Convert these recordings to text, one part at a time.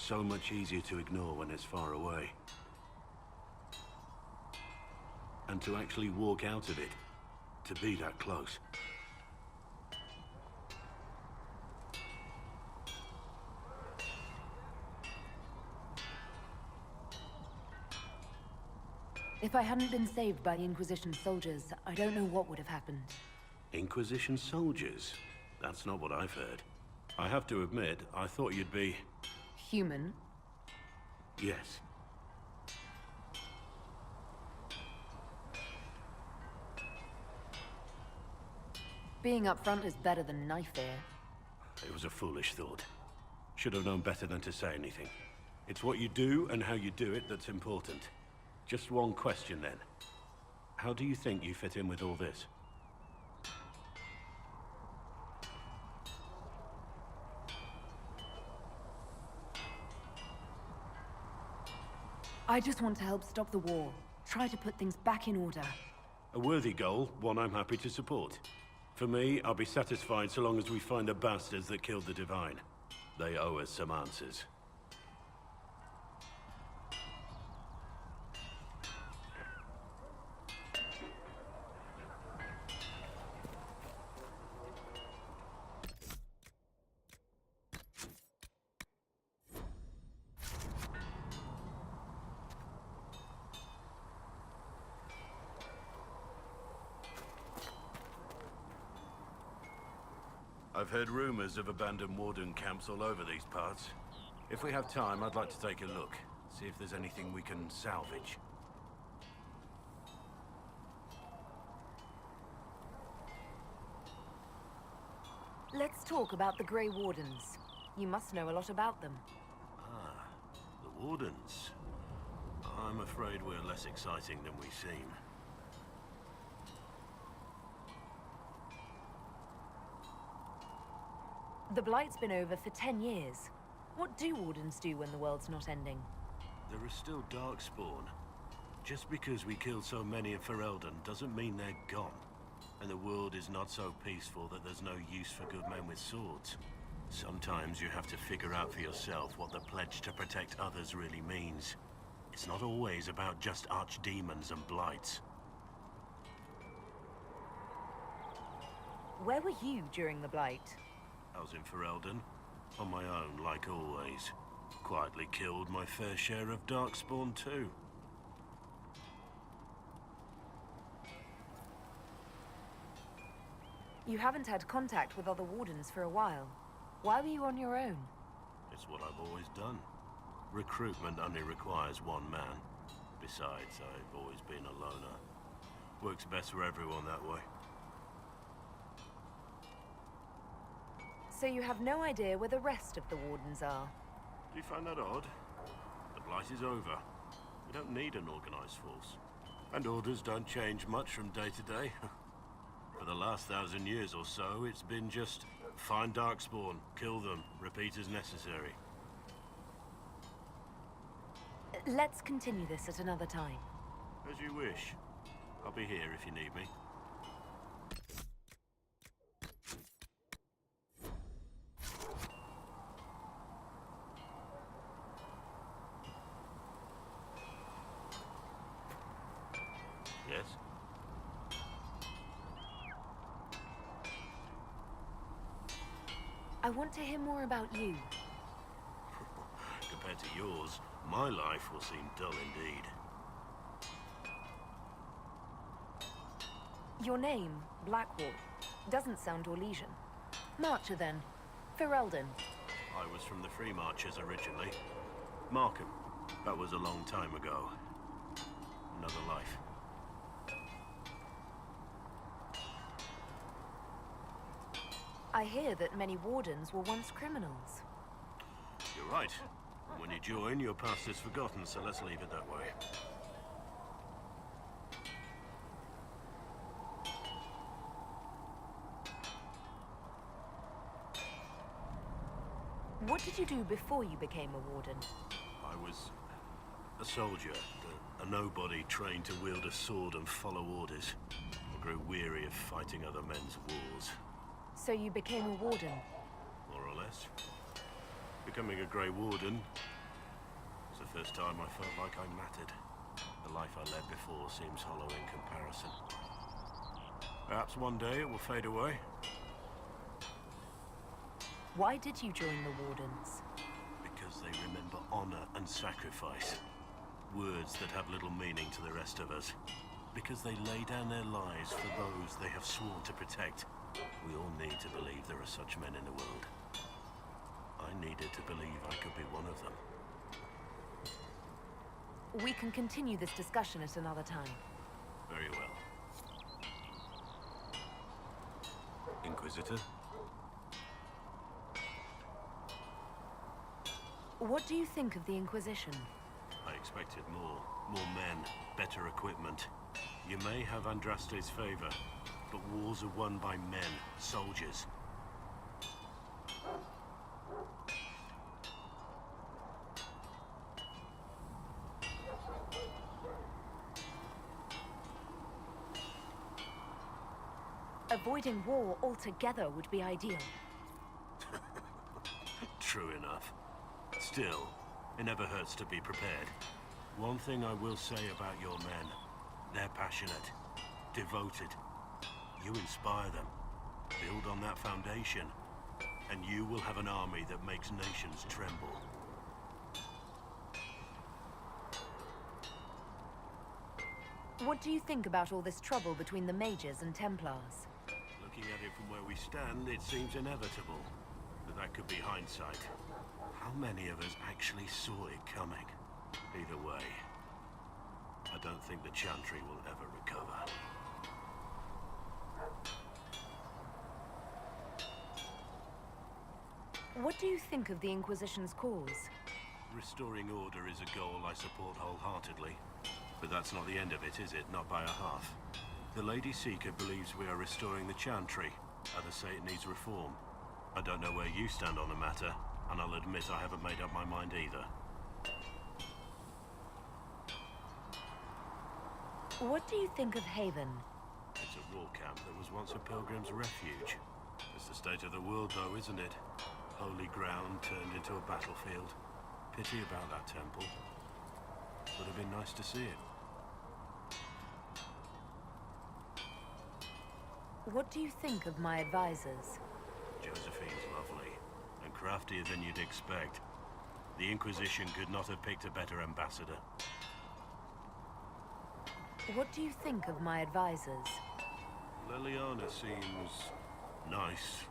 so much easier to ignore when it's far away. And to actually walk out of it, to be that close. If I hadn't been saved by the Inquisition soldiers, I don't know what would have happened. Inquisition soldiers? That's not what I've heard. I have to admit, I thought you'd be... Human? Yes. Being up front is better than knife fear. It was a foolish thought. Should have known better than to say anything. It's what you do and how you do it that's important. Just one question then. How do you think you fit in with all this? I just want to help stop the war. Try to put things back in order. A worthy goal, one I'm happy to support. For me, I'll be satisfied so long as we find the bastards that killed the Divine. They owe us some answers. I've heard rumors of abandoned warden camps all over these parts. If we have time, I'd like to take a look. See if there's anything we can salvage. Let's talk about the Grey Wardens. You must know a lot about them. Ah, the Wardens. I'm afraid we're less exciting than we seem. The Blight's been over for 10 years. What do Wardens do when the world's not ending? There is still Darkspawn. Just because we killed so many in Ferelden doesn't mean they're gone. And the world is not so peaceful that there's no use for good men with swords. Sometimes you have to figure out for yourself what the pledge to protect others really means. It's not always about just archdemons and blights. Where were you during the Blight? I was in Ferelden, on my own like always. Quietly killed my fair share of Darkspawn too. You haven't had contact with other Wardens for a while. Why were you on your own? It's what I've always done. Recruitment only requires one man. Besides, I've always been a loner. Works best for everyone that way. So you have no idea where the rest of the Wardens are? Do you find that odd? The Blight is over. We don't need an organized force. And orders don't change much from day to day. For the last 1,000 years or so, it's been just find Darkspawn, kill them, repeat as necessary. Let's continue this at another time. As you wish. I'll be here if you need me. Yes? I want to hear more about you. Compared to yours, my life will seem dull indeed. Your name, Blackwall, doesn't sound Orlesian. Marcher then. Ferelden. I was from the Free Marchers originally. Markham. That was a long time ago. Another life. I hear that many Wardens were once criminals. You're right. When you join, your past is forgotten, so let's leave it that way. What did you do before you became a Warden? I was a soldier, a nobody trained to wield a sword and follow orders. I grew weary of fighting other men's wars. So you became a Warden? More or less. Becoming a Grey Warden the first time I felt like I mattered. The life I led before seems hollow in comparison. Perhaps one day it will fade away. Why did you join the Wardens? Because they remember honor and sacrifice. Words that have little meaning to the rest of us. Because they lay down their lives for those they have sworn to protect. We all need to believe there are such men in the world. I needed to believe I could be one of them. We can continue this discussion at another time. Very well. Inquisitor? What do you think of the Inquisition? I expected more. More men, better equipment. You may have Andraste's favor, but wars are won by men, soldiers. Avoiding war altogether would be ideal. True enough. Still, it never hurts to be prepared. One thing I will say about your men. They're passionate, devoted. You inspire them. Build on that foundation, and you will have an army that makes nations tremble. What do you think about all this trouble between the Mages and Templars? Looking at it from where we stand, it seems inevitable. But that could be hindsight. How many of us actually saw it coming? Either way, I don't think the Chantry will ever recover. What do you think of the Inquisition's cause? Restoring order is a goal I support wholeheartedly. But that's not the end of it, is it? Not by a half. The Lady Seeker believes we are restoring the Chantry. Others say it needs reform. I don't know where you stand on the matter, and I'll admit I haven't made up my mind either. What do you think of Haven? It's a war camp that was once a pilgrim's refuge. It's the state of the world, though, isn't it? Holy ground turned into a battlefield. Pity about that temple. Would have been nice to see it. What do you think of my advisors? Josephine's lovely, and craftier than you'd expect. The Inquisition could not have picked a better ambassador. What do you think of my advisors? Liliana seems nice,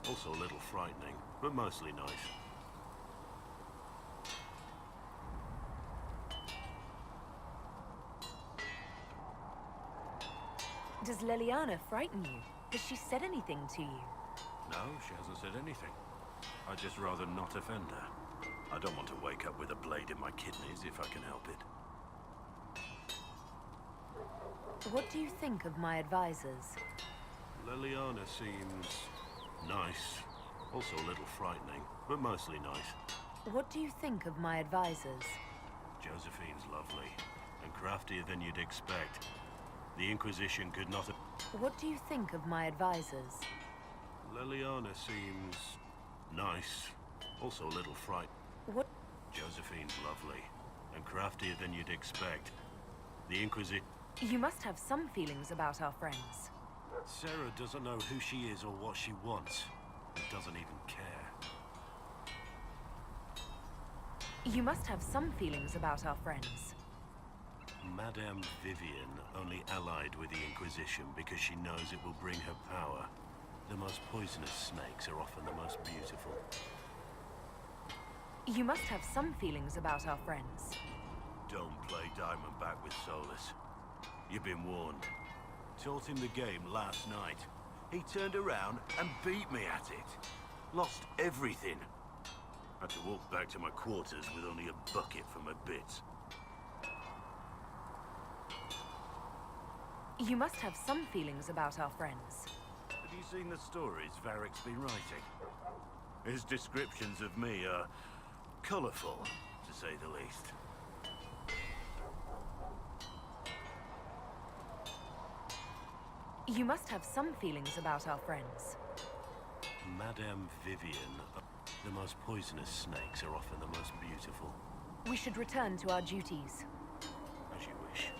also a little frightening, but mostly nice. Does Liliana frighten you? Has she said anything to you? No, she hasn't said anything. I'd just rather not offend her. I don't want to wake up with a blade in my kidneys if I can help it. What do you think of my advisors? Liliana seems nice, also a little frightening, but mostly nice. What do you think of my advisors? Josephine's lovely, and craftier than you'd expect. The Inquisition could not have... What do you think of my advisors? Liliana seems nice, also a little frightened. What? Josephine's lovely, and craftier than you'd expect. The Inquisition... You must have some feelings about our friends. Sarah doesn't know who she is or what she wants, and doesn't even care. You must have some feelings about our friends. Madame Vivian only allied with the Inquisition because she knows it will bring her power. The most poisonous snakes are often the most beautiful. You must have some feelings about our friends. Don't play Diamondback with Solus. You've been warned. Taught him the game last night. He turned around and beat me at it. Lost everything. Had to walk back to my quarters with only a bucket for my bits. You must have some feelings about our friends. Have you seen the stories Varric's been writing? His descriptions of me are colourful, to say the least. You must have some feelings about our friends. Madame Vivian, the most poisonous snakes are often the most beautiful. We should return to our duties. As you wish.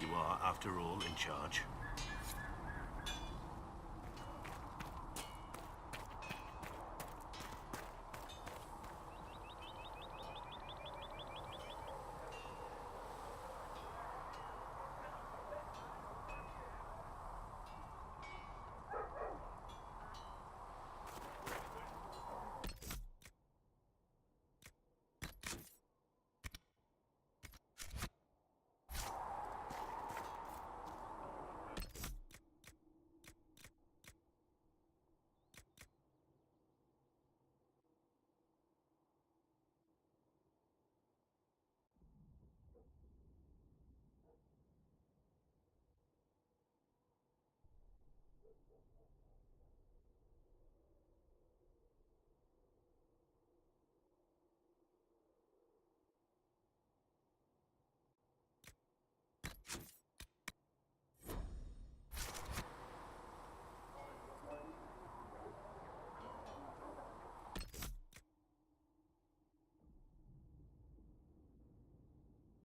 You are, after all, in charge.